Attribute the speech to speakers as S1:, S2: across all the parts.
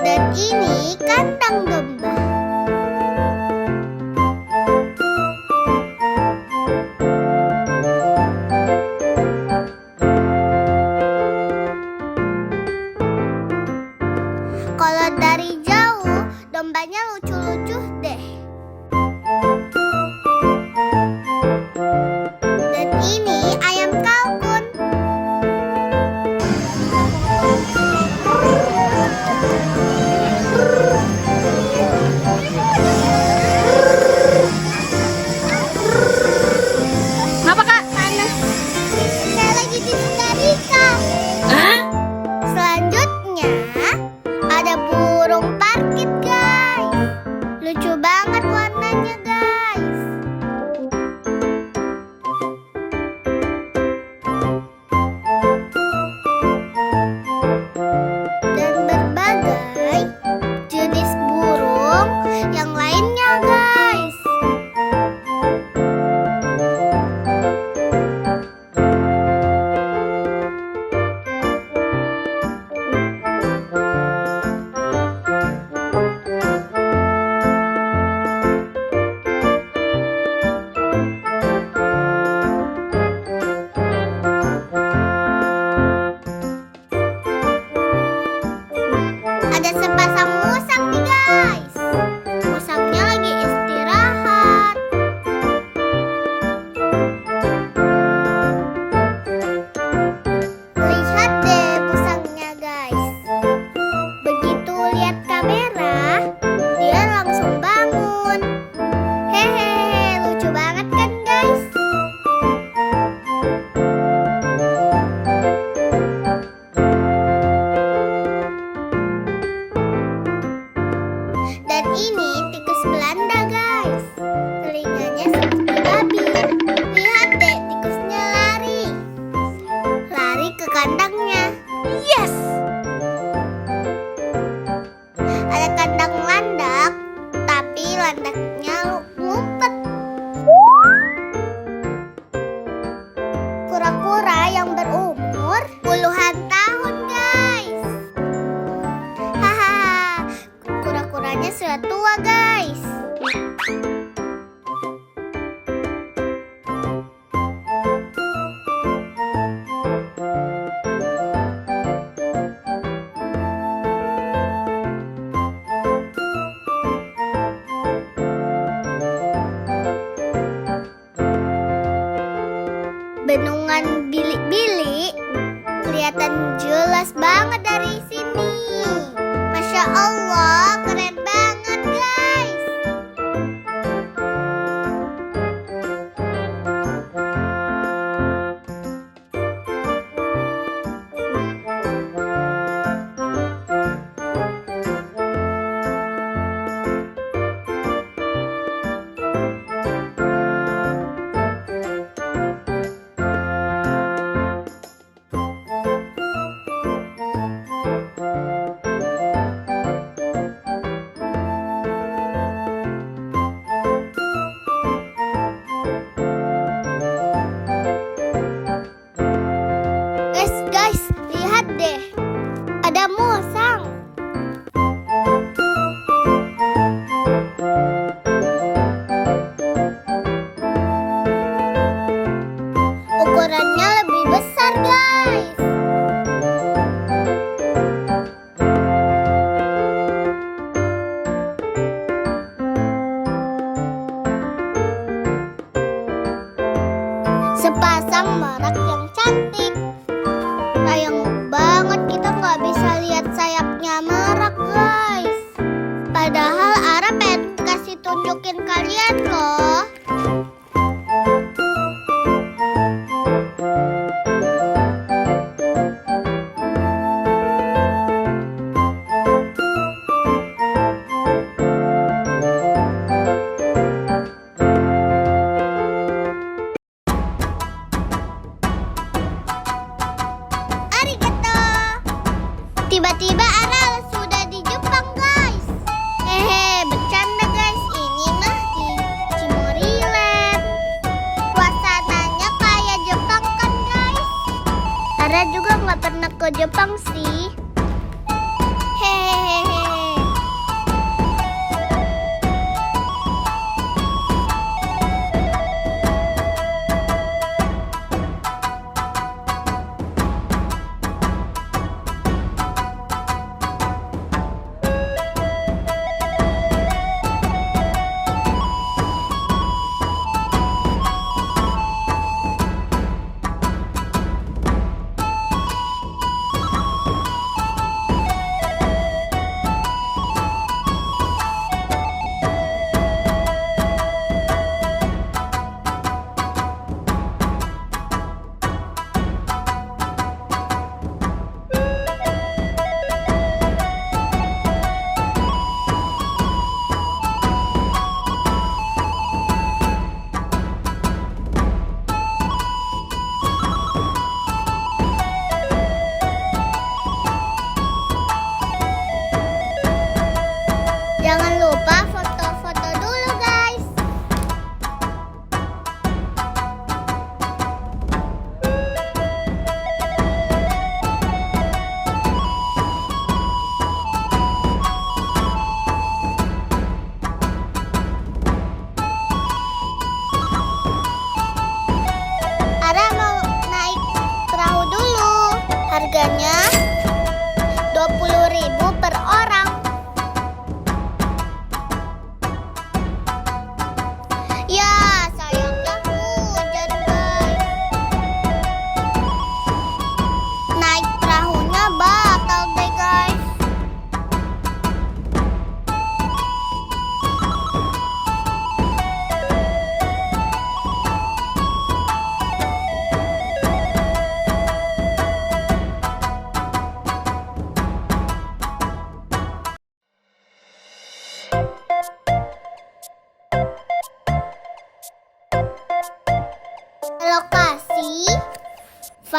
S1: Dan ini kandang domba. Kalau dari jauh, dombanya lucu-lucu deh. Dan ini ayam kalkun.
S2: Ngapa kak?
S1: Panas. Saya lagi disetrika.
S2: Hah?
S1: Selanjutnya ada burung parkit, guys. Lucu banget warnanya, guys. Dan berbagai jenis burung yang lainnya, guys. Ada sepasang musang nih, guys. Musangnya lagi istirahat. Lihat deh musangnya, guys. Begitu lihat kamera, dia langsung bangun. Hehehe, lucu banget kan, guys? Dan ini tikus Belanda, guys. Telinganya seperti babi. Lihat deh, tikusnya lari. Lari ke kandangnya. Yes! Ada kandang landak, tapi landaknya ngumpet. Kura-kura yang berumur puluhan tahun, guys. Hahaha, kura-kuranya sudah tua, guys. Bendungan bilik-bilik kelihatan jelas banget dari sini. Masya Allah, keren banget, guys. Guys, lihat deh. Ada musang. Ukurannya lebih besar, guys. Sepasang merak yang cantik. Sayang banget kita nggak bisa lihat sayapnya merak, guys. Padahal Ara pengen kasih tunjukin kalian loh. Arigato. Tiba-tiba Ara sudah di Jepang, guys. Hehe, bercanda, guys. Ini mah di Cimoriland. Suasananya kayak Jepang kan, guys? Ara juga nggak pernah ke Jepang sih.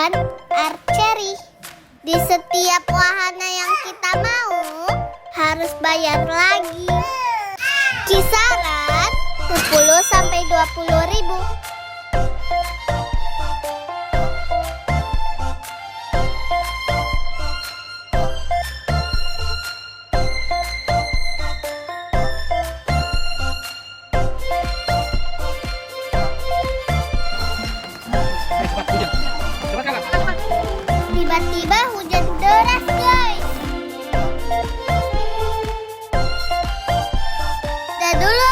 S1: latihan archery. Di setiap wahana yang kita mau harus bayar lagi. Kisaran 10 sampai 20 ribu. Tiba-tiba hujan deras, guys. Dah dulu